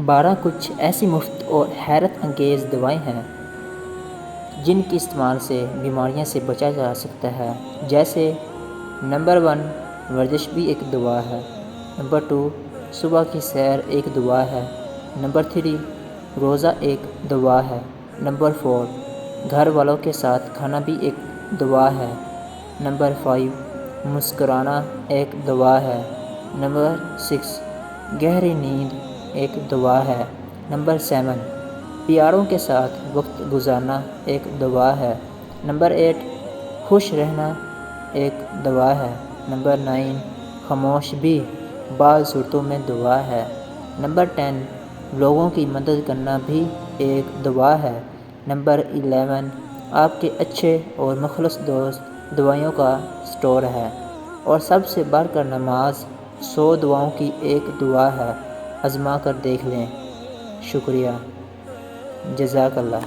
12 کچھ ایسی مفت اور حیرت انگیز دوائیں ہیں جن کے استعمال سے بیماریاں سے بچا جا سکتا ہے، جیسے نمبر 1 ورزش بھی ایک دوا ہے، نمبر 2 صبح کی سیر ایک دوا ہے، نمبر 3 روزہ ایک دوا ہے، نمبر 4 گھر والوں کے ساتھ کھانا بھی ایک دوا ہے، نمبر 5 مسکرانا ایک دوا ہے، نمبر 6 گہری نیند ایک دوا ہے، نمبر 7 پیاروں کے ساتھ وقت گزارنا ایک دوا ہے، نمبر 8 خوش رہنا ایک دوا ہے، نمبر 9 خاموش بھی بعض صورتوں میں دوا ہے، نمبر 10 لوگوں کی مدد کرنا بھی ایک دوا ہے، نمبر 11 آپ کے اچھے اور مخلص دوست دوائیوں کا اسٹور ہے، اور سب سے بڑھ کر نماز 100 دعاؤں کی ایک دعا ہے۔ آزما کر دیکھ لیں۔ شکریہ، جزاک اللہ۔